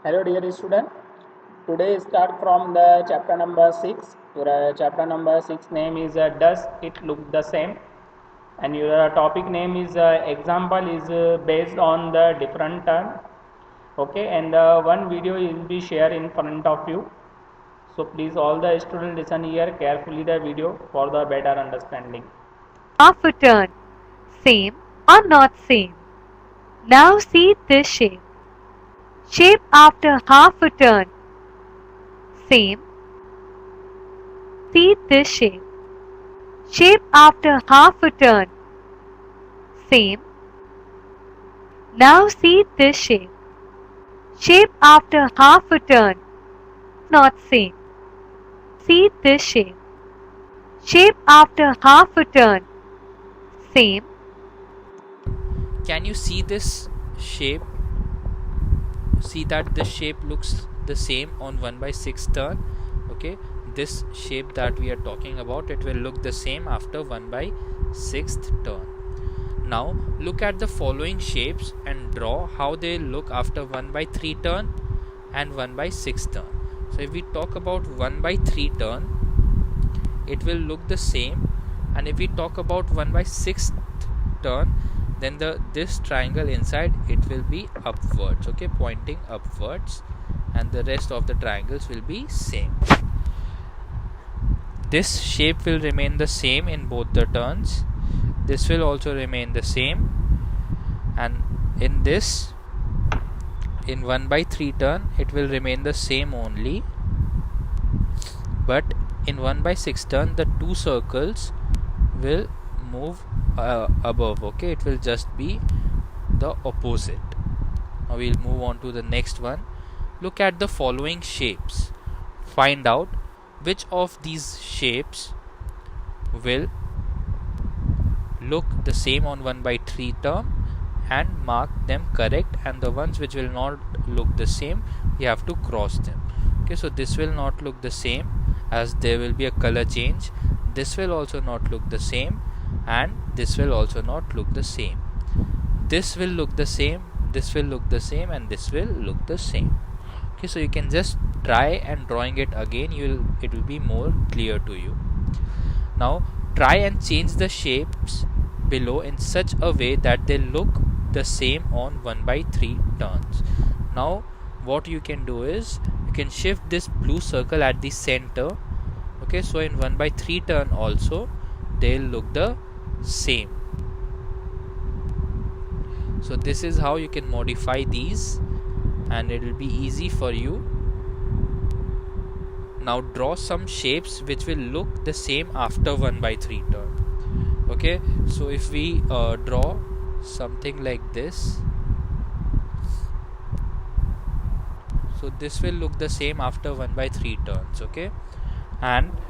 Hello dear student. Today start from the chapter number 6. Your chapter number 6 name is Does It Look the Same? And your topic name is example is based on the different term. Okay, and one video will be shared in front of you. So please all the students listen here carefully the video for the better understanding. Half a turn. Same or not same? Now see this shape. Shape after half a turn. Same. See this shape. Shape after half a turn. Same. Now see this shape. Shape after half a turn. Not same. See this shape. Shape after half a turn. Same. Can you see this shape? See that this shape looks the same on 1/6 turn. Okay, this shape that we are talking about, it will look the same after 1/6 turn. Now look at the following shapes and draw how they look after 1/3 turn and 1/6 turn. So if we talk about 1/3 turn, it will look the same, and if we talk about 1/6 turn, then this triangle inside it will be upwards, okay, pointing upwards, and the rest of the triangles will be same. This shape will remain the same in both the turns. This will also remain the same, and in 1/3 turn it will remain the same only, but in 1/6 turn the two circles will move above, okay, it will just be the opposite. Now we'll move on to the next one. Look at the following shapes. Find out which of these shapes will look the same on 1/3 term and mark them correct, and the ones which will not look the same, you have to cross them. Okay, so this will not look the same as there will be a color change. This will also not look the same, and this will also not look the same. This will look the same, this will look the same, and this will look the same. Okay, so you can just try and drawing it again, it will be more clear to you. Now try and change the shapes below in such a way that they look the same on 1/3 turns. Now what you can do is you can shift this blue circle at the center. Okay, so in 1/3 turn also they'll look the same. So this is how you can modify these, and it will be easy for you. Now draw some shapes which will look the same after 1/3 turn. Okay, so if we draw something like this, so this will look the same after 1/3 turns. Okay, and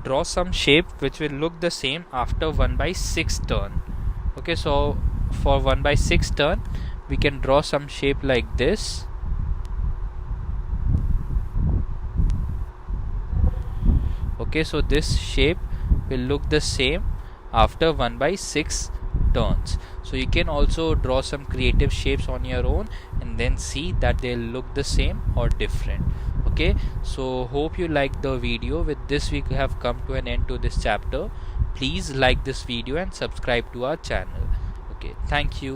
draw some shape which will look the same after 1/6 turn. Okay, so for 1/6 turn we can draw some shape like this. Okay, so this shape will look the same after 1/6 turns. So you can also draw some creative shapes on your own and then see that they'll look the same or different. Okay, so hope you liked the video. With this we have come to an end to this chapter. Please like this video and subscribe to our channel. Okay, thank you.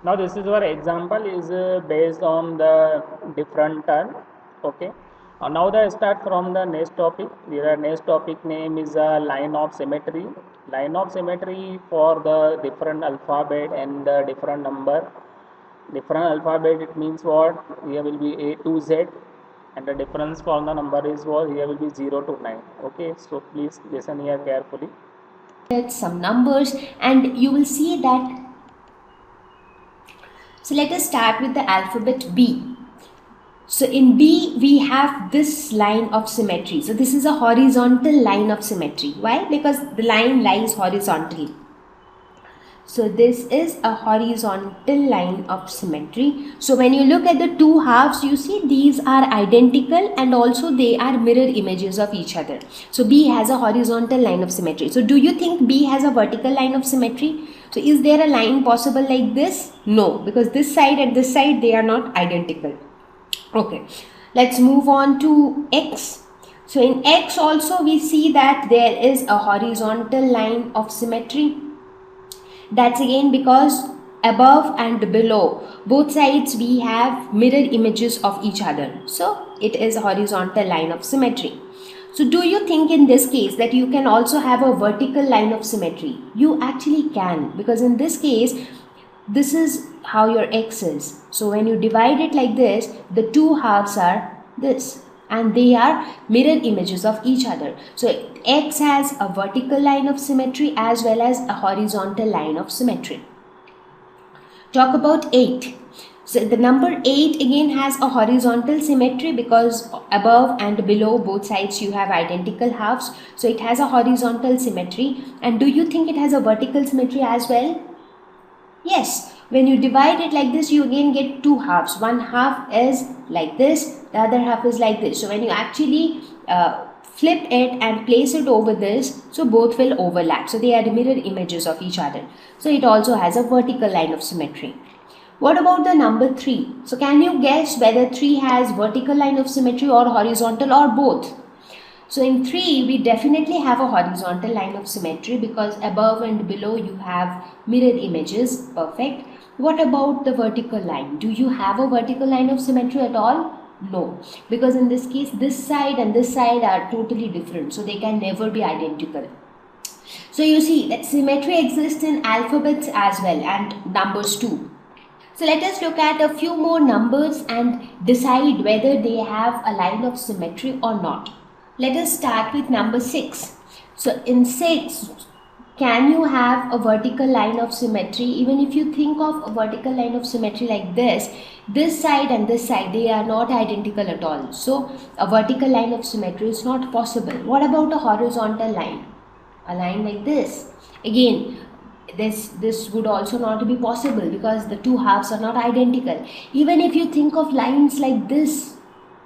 Now this is our example is based on the different term. Okay. Now the start from the next topic. The next topic name is line of symmetry. Line of symmetry for the different alphabet and the different number. Different alphabet, it means what? Here will be A to Z, and the difference for the number is what? Here will be 0 to 9. Okay, so please listen here carefully. Some numbers, and you will see that. So let us start with the alphabet B. So in B we have this line of symmetry. So this is a horizontal line of symmetry. Why? Because the line lies horizontally. So this is a horizontal line of symmetry. So when you look at the two halves, you see these are identical and also they are mirror images of each other. So B has a horizontal line of symmetry. So do you think B has a vertical line of symmetry? So is there a line possible like this? No, because this side and this side, they are not identical. Okay, let's move on to X. So in X also we see that there is a horizontal line of symmetry. That's again because above and below both sides we have mirror images of each other. So it is a horizontal line of symmetry. So do you think in this case that you can also have a vertical line of symmetry? You actually can, because in this case this is how your X is. So when you divide it like this, the two halves are this and they are mirror images of each other. So X has a vertical line of symmetry as well as a horizontal line of symmetry. Talk about 8. So the number 8 again has a horizontal symmetry because above and below both sides you have identical halves. So it has a horizontal symmetry. And do you think it has a vertical symmetry as well? Yes, when you divide it like this, you again get two halves. One half is like this, the other half is like this. So when you actually flip it and place it over this, so both will overlap. So they are mirror images of each other. So it also has a vertical line of symmetry. What about the number 3? So can you guess whether 3 has vertical line of symmetry or horizontal or both? So in 3, we definitely have a horizontal line of symmetry because above and below you have mirror images. Perfect. What about the vertical line? Do you have a vertical line of symmetry at all? No, because in this case, this side and this side are totally different. So they can never be identical. So you see that symmetry exists in alphabets as well and numbers too. So let us look at a few more numbers and decide whether they have a line of symmetry or not. Let us start with number 6. So in 6, can you have a vertical line of symmetry? Even if you think of a vertical line of symmetry like this side and this side, they are not identical at all. So a vertical line of symmetry is not possible. What about a horizontal line? A line like this. Again, this would also not be possible because the two halves are not identical. Even if you think of lines like this,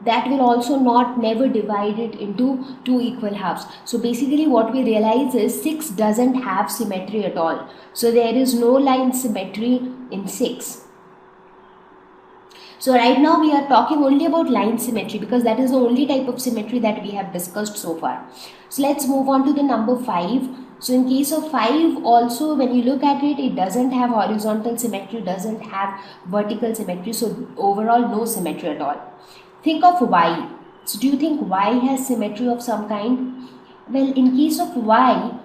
that will also not never divide it into two equal halves. So basically what we realize is 6 doesn't have symmetry at all. So there is no line symmetry in 6. So right now we are talking only about line symmetry because that is the only type of symmetry that we have discussed so far. So let's move on to the number 5. So in case of 5 also, when you look at it, it doesn't have horizontal symmetry, doesn't have vertical symmetry. So overall no symmetry at all. Think of Y. So do you think Y has symmetry of some kind? Well, in case of Y,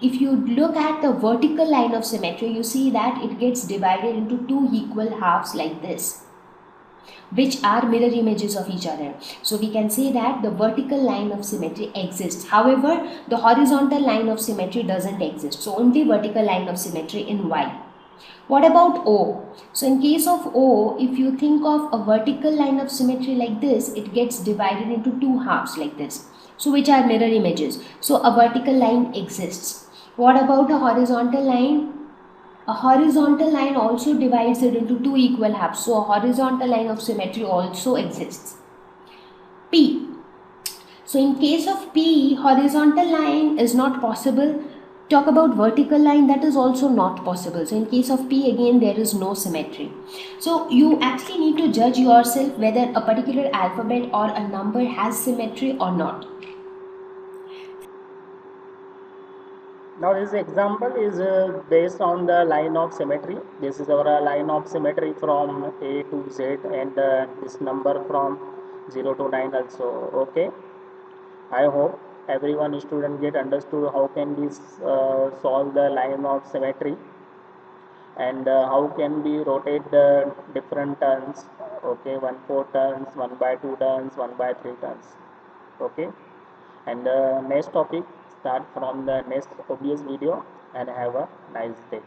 if you look at the vertical line of symmetry, you see that it gets divided into two equal halves like this, which are mirror images of each other. So we can say that the vertical line of symmetry exists. However, the horizontal line of symmetry doesn't exist. So only vertical line of symmetry in Y. What about O? So in case of O, if you think of a vertical line of symmetry like this, it gets divided into two halves like this. So which are mirror images. So a vertical line exists. What about a horizontal line? A horizontal line also divides it into two equal halves. So a horizontal line of symmetry also exists. P. So in case of P, horizontal line is not possible. Talk about vertical line, that is also not possible. So in case of P, again there is no symmetry. So you actually need to judge yourself whether a particular alphabet or a number has symmetry or not. Now this example is based on the line of symmetry. This is our line of symmetry from A to Z, and this number from 0 to 9 also. Okay. I hope everyone student get understood how can we solve the line of symmetry, and how can we rotate the different turns. Okay, 1/4 turns, 1/2 turns, 1/3 turns. Okay, and the next topic start from the next obvious video, and have a nice day.